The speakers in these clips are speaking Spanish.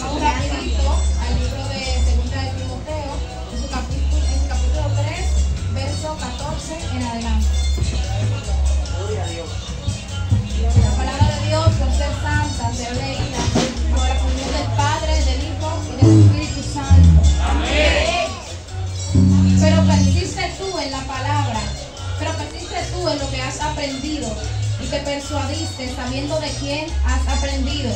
Vamos rapidito al libro de Segunda de Timoteo, en su capítulo 3, verso 14 en adelante. Gloria a Dios. La palabra de Dios, por ser santa, ser leída por la comunión del Padre, del Hijo y del Espíritu Santo. Amén. Pero persiste tú en la palabra, pero persiste tú en lo que has aprendido y te persuadiste sabiendo de quién has aprendido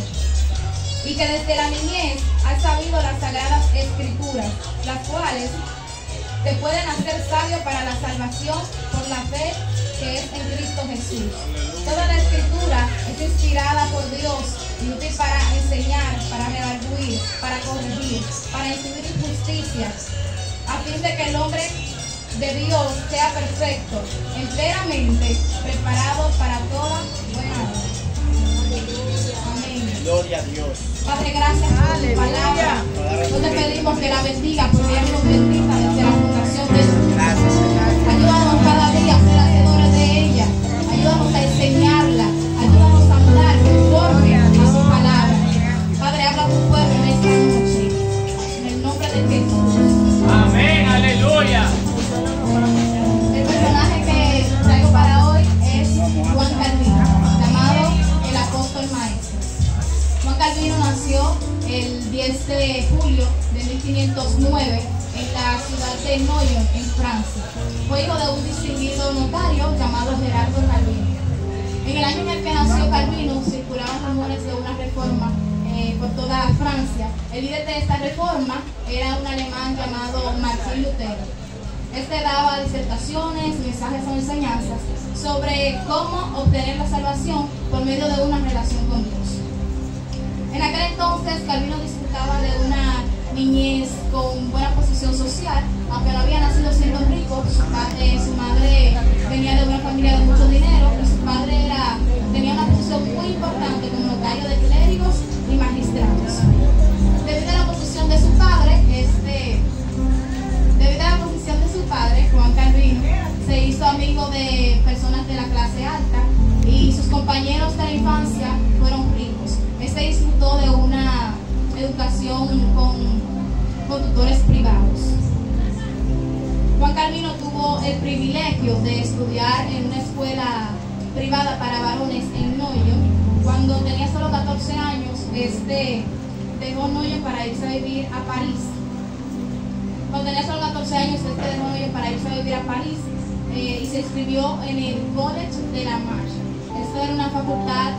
y que desde la niñez has sabido las sagradas escrituras, las cuales te pueden hacer sabio para la salvación por la fe que es en Cristo Jesús. Toda la escritura es inspirada por Dios y útil para enseñar, para redarguir, para corregir, para instruir en justicia, a fin de que el hombre de Dios sea perfecto, enteramente preparado para toda buena obra. Amén. Gloria a Dios. Padre, gracias por tu palabra. Nosotros te pedimos que la bendiga, porque ella nos bendiga desde la fundación de su vida. Gracias, Señor. Ayúdanos cada día a ser hacedores de ella. Ayúdanos a enseñarla. Ayúdanos a hablar conforme a su palabra. Padre, habla a tu pueblo en esta noche. En el nombre de Jesús. Amén. Aleluya. El personaje que traigo para hoy es Juan Calvino, llamado el apóstol maestro. Juan Calvino nació el 10 de julio de 1509 en la ciudad de Noyon, en Francia. Fue hijo de un distinguido notario llamado Gerardo Calvino. En el año en el que nació Calvino circulaban rumores de una reforma por toda Francia. El líder de esta reforma era un alemán llamado Martín Lutero. Este daba disertaciones, mensajes o enseñanzas sobre cómo obtener la salvación por medio de una relación con Dios. En aquel entonces Calvino disfrutaba de una niñez con buena posición social, aunque no había nacido siendo rico. Su madre venía de una familia de mucho dinero y su padre tenía una posición muy importante como notario de clérigos y magistrados. Debido a la posición de su padre, Juan Calvino se hizo amigo de personas de la clase alta y sus compañeros de la infancia fueron ricos. Disfrutó de una educación con tutores privados. Juan Calvino tuvo el privilegio de estudiar en una escuela privada para varones en Noyon. Cuando tenía solo 14 años, dejó Noyon para irse a vivir a París. Cuando tenía solo 14 años, dejó Noyon para irse a vivir a París y se inscribió en el College de la Marche. Esto era una facultad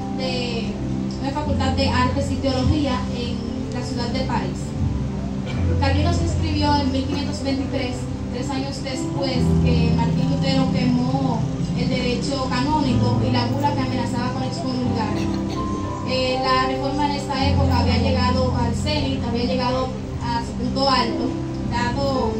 de Artes y Teología en la ciudad de París. Calvino se inscribió en 1523, 3 años después que Martín Lutero quemó el derecho canónico y la bula que amenazaba con excomulgar. La reforma en esta época había llegado al cenit, había llegado a su punto alto, dado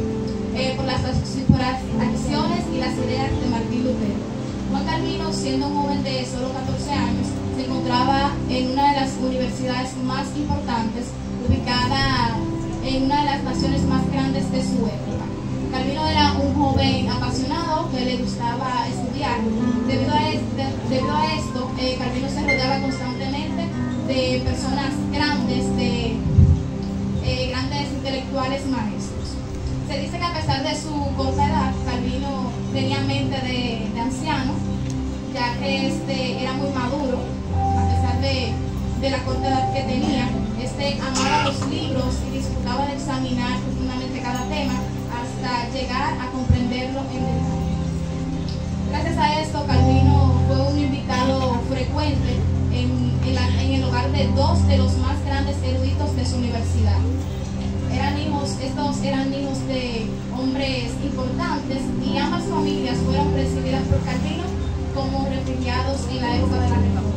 por las acciones y las ideas de Martín Lutero. Juan Calvino, siendo un joven de solo 14 años, se encontraba en una de las universidades más importantes, ubicada en una de las naciones más grandes de su época. Calvino era un joven apasionado que le gustaba estudiar. Debido a esto, Calvino se rodeaba constantemente de personas grandes, grandes intelectuales maestros. Se dice que a pesar de su corta edad, Calvino tenía mente de anciano, ya que era muy maduro, a pesar de la corta edad que tenía. Amaba los libros y disfrutaba de examinar profundamente cada tema hasta llegar a comprenderlo en detalle. Gracias a esto, Calvino fue un invitado frecuente en el hogar de 2 de los más grandes eruditos de su universidad. Estos eran hijos de hombres importantes y ambas familias fueron recibidas por Calvino como refugiados en la época de la Reforma.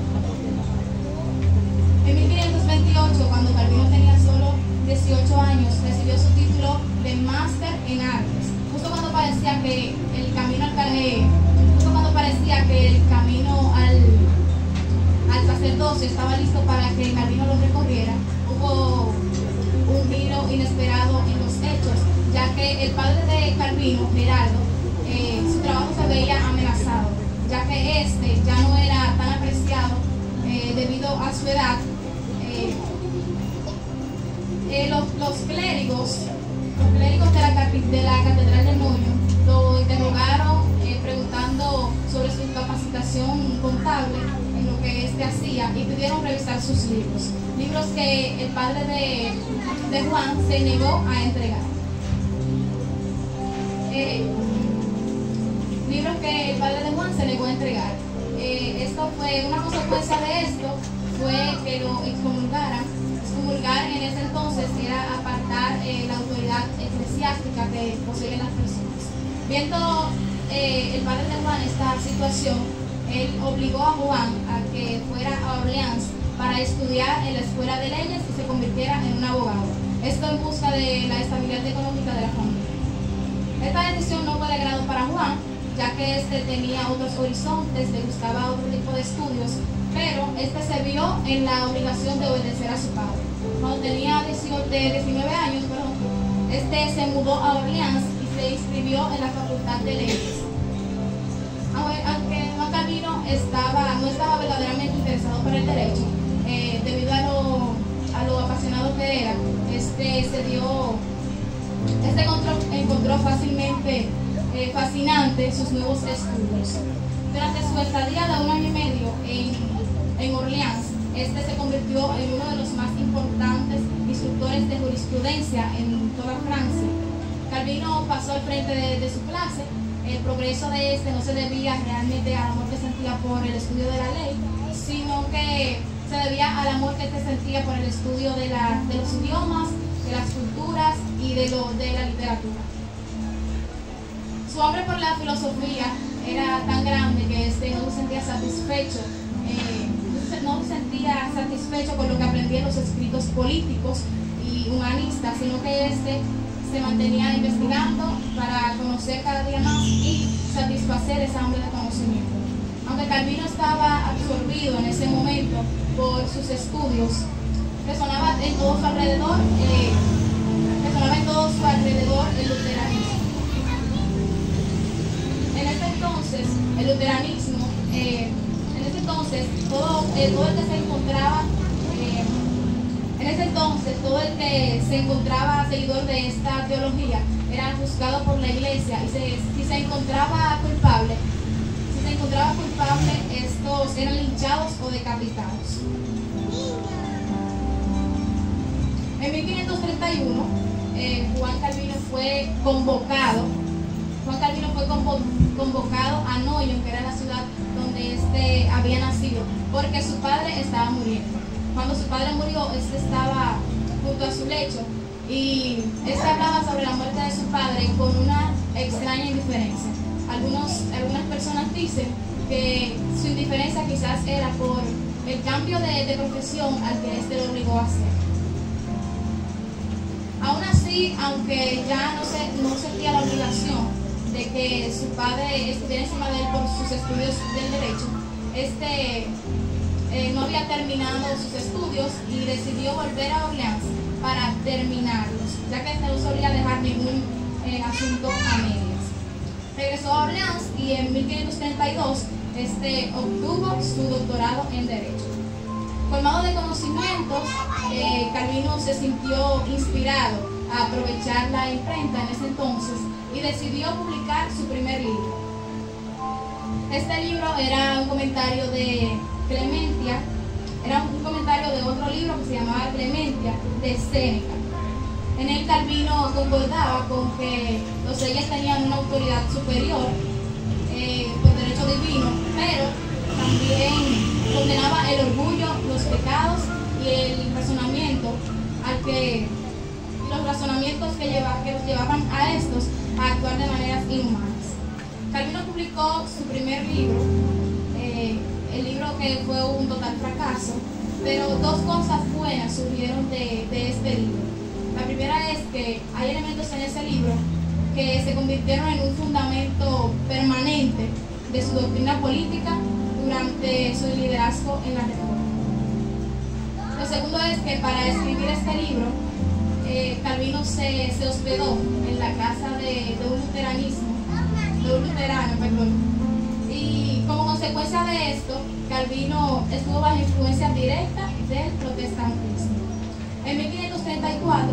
En 1528, cuando Calvino tenía solo 18 años, recibió su título de máster en artes. Justo cuando parecía que el camino al sacerdocio estaba listo para que Calvino lo recorriera, hubo un giro inesperado en los hechos, ya que el padre de Calvino, Gerardo, su trabajo se veía amenazado, ya que ya no era tan apreciado debido a su edad. Los clérigos de la Catedral de Noyon lo interrogaron preguntando sobre su capacitación contable en lo que hacía y pidieron revisar sus libros que el padre de Juan se negó a entregar. Libros que el padre de Juan se negó a entregar. Esto fue una consecuencia de esto, fue que lo excomulgaran. Excomulgar en ese entonces era apartar la autoridad eclesiástica que poseen las personas. Viendo el padre de Juan esta situación, él obligó a Juan a que fuera a Orleans para estudiar en la escuela de leyes y se convirtiera en un abogado. Esto en busca de la estabilidad económica de la familia. Esta decisión no fue de agrado para Juan, ya que éste tenía otros horizontes, le gustaba otro tipo de estudios, pero éste se vio en la obligación de obedecer a su padre. Cuando tenía 19 años, este se mudó a Orleans y se inscribió en la Facultad de Leyes. Aunque Juan Calvino no estaba verdaderamente interesado por el derecho, debido a lo apasionado que era, encontró fácilmente fascinante sus nuevos estudios. Durante su estadía de 1 año y medio en Orleans, se convirtió en uno de los más importantes instructores de jurisprudencia en toda Francia. Calvino pasó al frente de su clase. El progreso de no se debía realmente al amor que sentía por el estudio de la ley, sino que se debía al amor que sentía por el estudio de los idiomas, de las culturas y de la literatura. Su hambre por la filosofía era tan grande que no se sentía satisfecho. No se sentía satisfecho con lo que aprendía en los escritos políticos y humanistas, sino que se mantenía investigando para conocer cada día más y satisfacer esa hambre de conocimiento. Aunque Calvino estaba absorbido en ese momento por sus estudios, resonaba en todo su alrededor el luteranismo. En ese entonces, el luteranismo, todo el que se encontraba seguidor de esta teología era juzgado por la iglesia y si se encontraba culpable, estos eran linchados o decapitados. En 1531, Juan Calvino fue convocado a Noyon, que era la ciudad donde había nacido, porque su padre estaba muriendo. Cuando su padre murió, estaba junto a su lecho y hablaba sobre la muerte de su padre con una extraña indiferencia. Algunas personas dicen que su indiferencia quizás era por el cambio de profesión al que lo obligó a hacer. Aún así, aunque ya no sentía la obligación de que su padre estuviera encima de él por sus estudios del derecho, no había terminado sus estudios y decidió volver a Orleans para terminarlos, ya que no solía dejar ningún asunto a medias. Regresó a Orleans y en 1532 obtuvo su doctorado en Derecho. Colmado de conocimientos, Calvino se sintió inspirado a aprovechar la imprenta en ese entonces y decidió publicar su primer libro. Este libro era un comentario de Clementia, era un comentario de otro libro que se llamaba Clementia, de Séneca. En él Calvino concordaba con que los reyes tenían una autoridad superior por derecho divino, pero también condenaba el orgullo, los pecados y el razonamiento los razonamientos que los llevaban a estos a actuar de maneras inhumanas. Calvino publicó su primer libro, el libro que fue un total fracaso, pero dos cosas buenas surgieron de este libro. La primera es que hay elementos en ese libro que se convirtieron en un fundamento permanente de su doctrina política durante su liderazgo en la Reforma. Lo segundo es que para escribir este libro, Calvino se hospedó en la casa de un luterano, y como consecuencia de esto, Calvino estuvo bajo influencia directa del protestantismo. En 1534,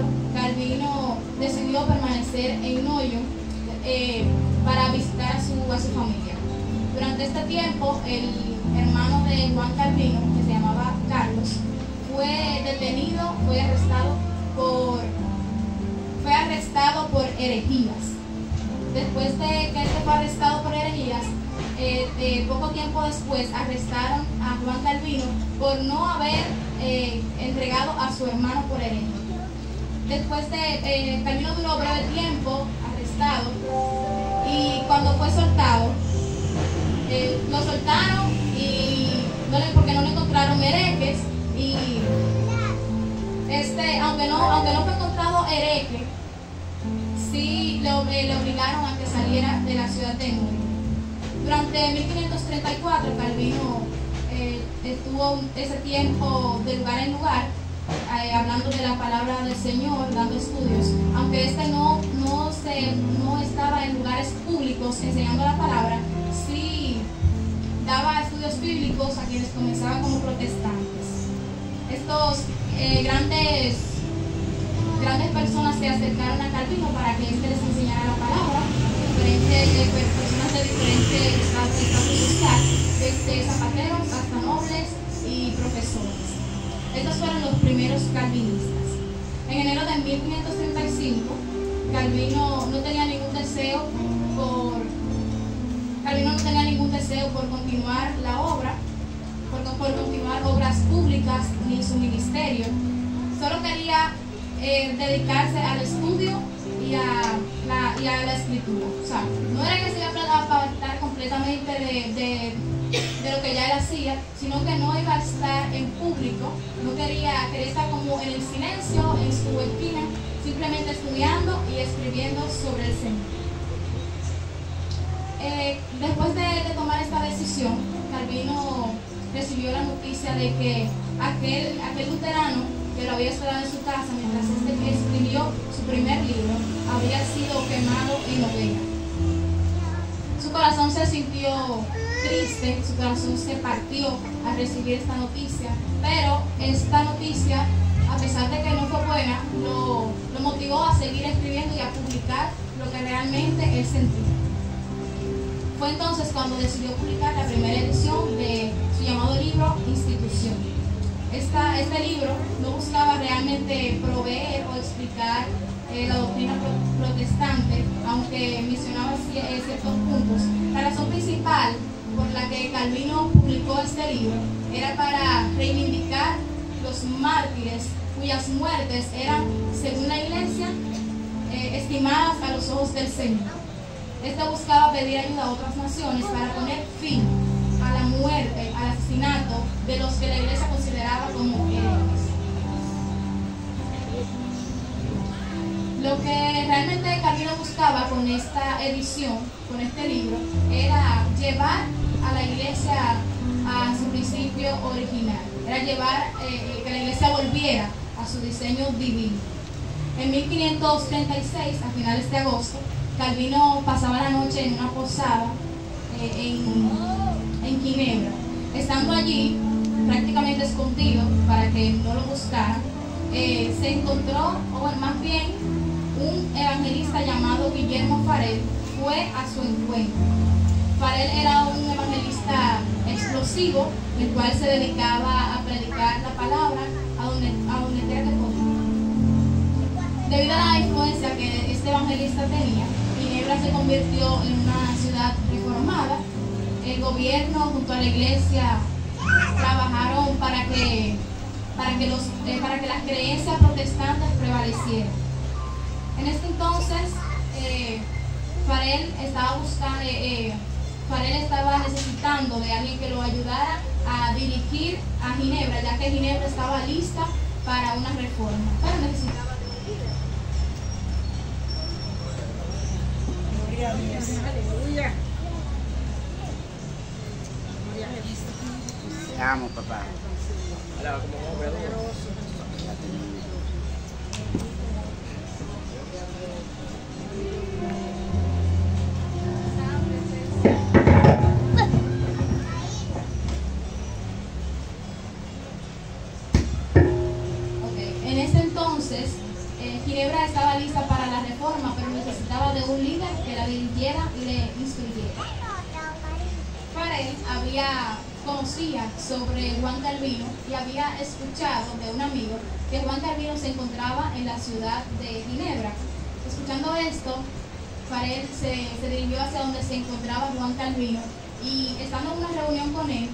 decidió permanecer en Noyo para visitar a su familia. Durante este tiempo, el hermano de Juan Calvino, que se llamaba Carlos, fue detenido, fue arrestado por herejías. Después de que él fue arrestado por herejías, poco tiempo después arrestaron a Juan Calvino por no haber entregado a su hermano por herejía. Después de Calvino duró breve tiempo arrestado, y cuando fue soltado, lo soltaron porque no le encontraron herejes, y aunque no fue encontrado hereje, sí le obligaron a que saliera de la ciudad de Nurio. Durante 1534 Calvino estuvo ese tiempo de lugar en lugar, hablando de la palabra del Señor, dando estudios, aunque no estaba en lugares públicos enseñando la palabra, sí daba estudios bíblicos a quienes comenzaban como protestantes. Estos grandes personas se acercaron a Calvino para que éste les enseñara la palabra, personas de diferentes estatus social, desde zapateros hasta nobles y profesores. Estos fueron los primeros calvinistas. En enero de 1535, Calvino no tenía ningún deseo por continuar la obra, por continuar obras públicas ni su ministerio. Solo quería dedicarse al estudio y a la escritura. O sea, no era que se iba a apartar completamente de lo que ya él hacía, sino que no iba a estar en público, quería estar como en el silencio, en su esquina, simplemente estudiando y escribiendo sobre el Señor. Después de tomar esta decisión, Calvino recibió la noticia de que aquel luterano que lo había esperado en su casa mientras escribió su primer libro había sido quemado en hoguera. Su corazón se sintió triste, su corazón se partió al recibir esta noticia, pero esta noticia, a pesar de que no fue buena, lo motivó a seguir escribiendo y a publicar lo que realmente él sentía. Fue entonces cuando decidió publicar la primera edición de su llamado libro Institución. Este libro no buscaba realmente proveer o explicar la doctrina protestante, aunque mencionaba ciertos puntos. La razón principal por la que Calvino publicó este libro era para reivindicar los mártires cuyas muertes eran, según la Iglesia, estimadas a los ojos del Señor. Este buscaba pedir ayuda a otras naciones para poner fin a la muerte, al asesinato de los que la Iglesia consideraba como herejes. Lo que realmente Calvino buscaba con esta edición, con este libro, era llevar a la Iglesia a su principio original, era llevar que la Iglesia volviera a su diseño divino. En 1536, a finales de agosto, Calvino pasaba la noche en una posada en Ginebra. Estando allí, prácticamente escondido para que no lo buscaran, se encontró, o más bien, un evangelista llamado Guillermo Farel fue a su encuentro. Farel era un evangelista explosivo, el cual se dedicaba a predicar la palabra a donde quiera que fuera. Debido a la influencia que este evangelista tenía, Ginebra se convirtió en una ciudad reformada. El gobierno junto a la iglesia trabajaron para que las creencias protestantes prevalecieran. En este entonces, Farel estaba necesitando de alguien que lo ayudara a dirigir a Ginebra, ya que Ginebra estaba lista para una reforma, pero necesitaba de un líder. Gloria a Dios. Aleluya. Te amo, papá. En ese entonces, Ginebra estaba lista para la reforma, pero necesitaba de un líder que la dirigiera y le instruyera. Farel conocía sobre Juan Calvino y había escuchado de un amigo que Juan Calvino se encontraba en la ciudad de Ginebra. Escuchando esto, Farel se dirigió hacia donde se encontraba Juan Calvino y estando en una reunión con él,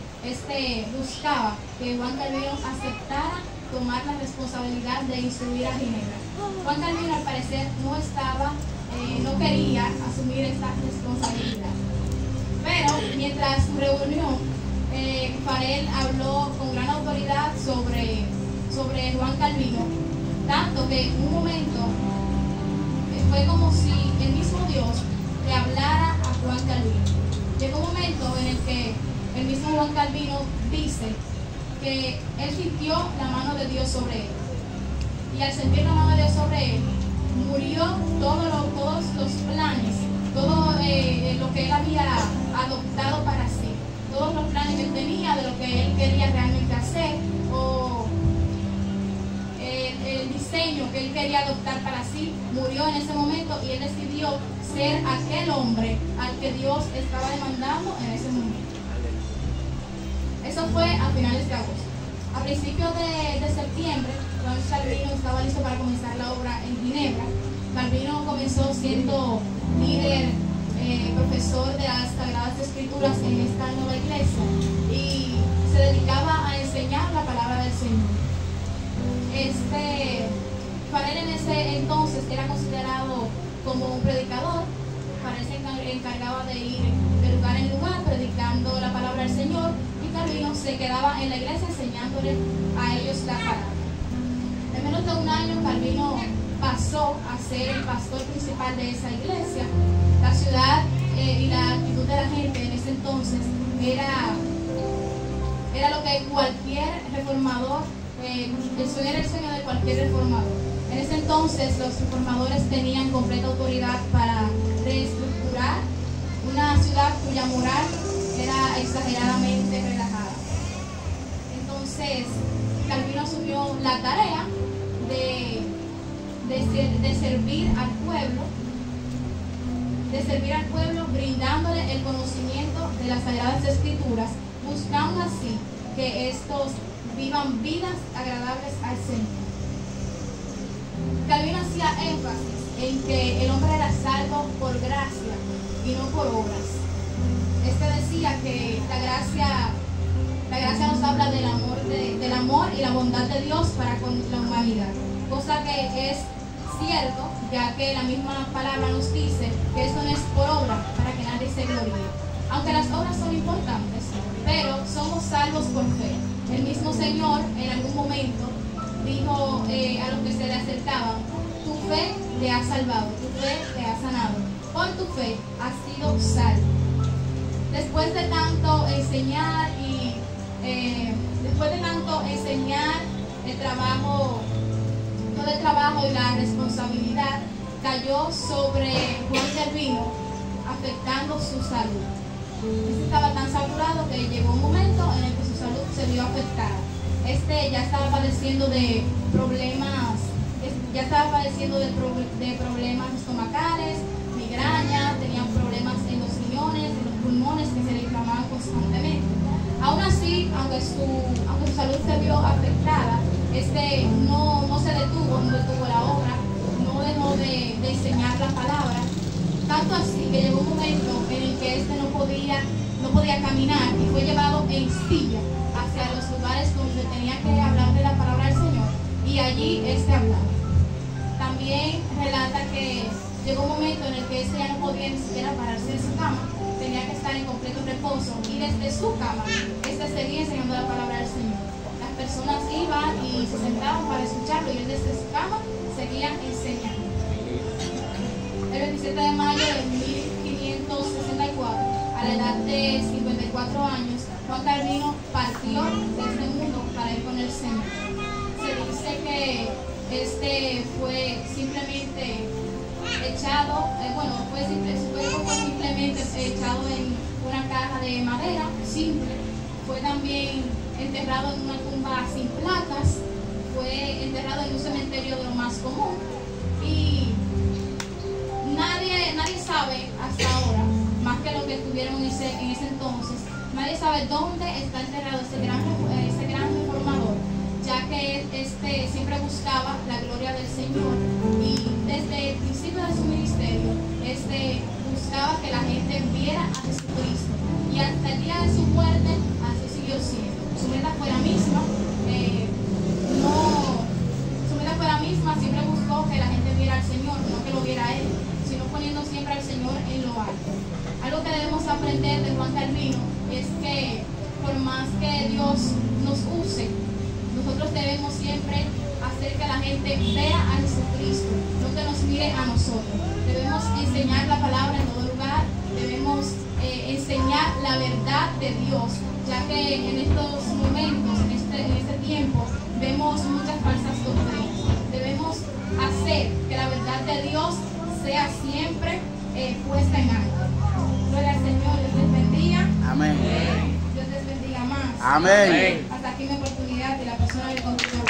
buscaba que Juan Calvino aceptara tomar la responsabilidad de instruir a Ginebra. Juan Calvino al parecer no quería asumir esa responsabilidad. Pero mientras su reunión, Farel habló con gran autoridad sobre Juan Calvino, tanto que en un momento fue como si el mismo Dios le hablara a Juan Calvino. Llegó un momento en el que el mismo Juan Calvino dice que él sintió la mano de Dios sobre él. Y al sentir la mano de Dios sobre él, murió todos los planes, todo lo que él había adoptado para sí, todos los planes que él tenía de lo que él quería realmente hacer, o el diseño que él quería adoptar para sí, murió en ese momento y él decidió ser aquel hombre al que Dios estaba demandando en ese momento. Eso fue a finales de agosto. A principios de septiembre, cuando Calvino estaba listo para comenzar la obra en Ginebra, Calvino comenzó siendo líder, profesor de las Sagradas Escrituras en esta nueva iglesia y se dedicaba a enseñar la palabra del Señor. Farel en ese entonces era considerado como un predicador. Farel se encargaba de ir de lugar en lugar predicando la palabra del Señor y Calvino se quedaba en la iglesia enseñándole a ellos la palabra. En menos de un año Calvino pasó a ser el pastor principal de esa iglesia. La ciudad y la actitud de la gente en ese entonces era lo que cualquier reformador, era el sueño de cualquier reformador. En ese entonces los reformadores tenían completa autoridad para reestructurar una ciudad cuya moral era exageradamente relajada. Entonces Calvino asumió la tarea de servir al pueblo, brindándole el conocimiento de las Sagradas Escrituras, buscando así que estos vivan vidas agradables al Señor. Calvino hacía énfasis en que el hombre era salvo por gracia y no por obras. Decía que la gracia nos habla del amor y la bondad de Dios para con la humanidad, cosa que es cierto, ya que la misma palabra nos dice que esto no es por obra para que nadie se gloríe. Aunque las obras son importantes, pero somos salvos por fe. El mismo Señor en algún momento dijo a los que se le acercaban: tu fe te ha salvado, tu fe te ha sanado, por tu fe has sido salvo. Después de tanto enseñar todo el trabajo y la responsabilidad cayó sobre Juan Calvino, afectando su salud. Estaba tan saturado que llegó un momento en el que su salud se vio afectada. Ya estaba padeciendo de problemas estomacales, migraña, tenía problemas en los riñones, en los pulmones que se le inflamaban constantemente. Aún así, aunque su salud se vio afectada, no se detuvo, no detuvo la obra, no dejó de enseñar la palabra. Tanto así que llegó un momento en el que no podía caminar y fue llevado en silla hacia los lugares donde tenía que hablar de la palabra del Señor, y allí hablaba. También relata que llegó un momento en el que ya no podía ni siquiera pararse de su cama, tenía que estar en completo reposo, y desde su cama seguía enseñando la palabra del Señor. Las personas iban y se sentaban para escucharlo y él desde su cama seguía enseñando. El 27 de mayo de 1564, a la edad de 54 años, Juan Calvino partió de este mundo para ir con el Señor. Se dice que fue simplemente echado, su cuerpo fue simplemente echado en una caja de madera simple. Fue también enterrado en una tumba sin placas, fue enterrado en un cementerio de lo más común, que tuvieron en ese entonces, nadie sabe dónde está enterrado ese gran reformador, ya que siempre buscaba la gloria del Señor y desde el principio de su ministerio buscaba que la gente viera a Jesucristo, y hasta el día de su muerte así siguió siendo. Su meta fue la misma, siempre buscó que la gente viera al Señor, no que lo viera a él, sino poniendo siempre al Señor en lo alto. Algo que debemos aprender de Juan Calvino es que por más que Dios nos use, nosotros debemos siempre hacer que la gente vea a Jesucristo, no que nos mire a nosotros. Debemos enseñar la palabra en todo lugar, debemos enseñar la verdad de Dios, ya que en estos momentos, en este tiempo, vemos muchas falsas doctrinas. Debemos hacer que la verdad de Dios sea siempre puesta en alto. Gloria al Señor, Dios les bendiga. Amén. Dios les bendiga más. Amén. Hasta aquí mi oportunidad y la persona que continúa.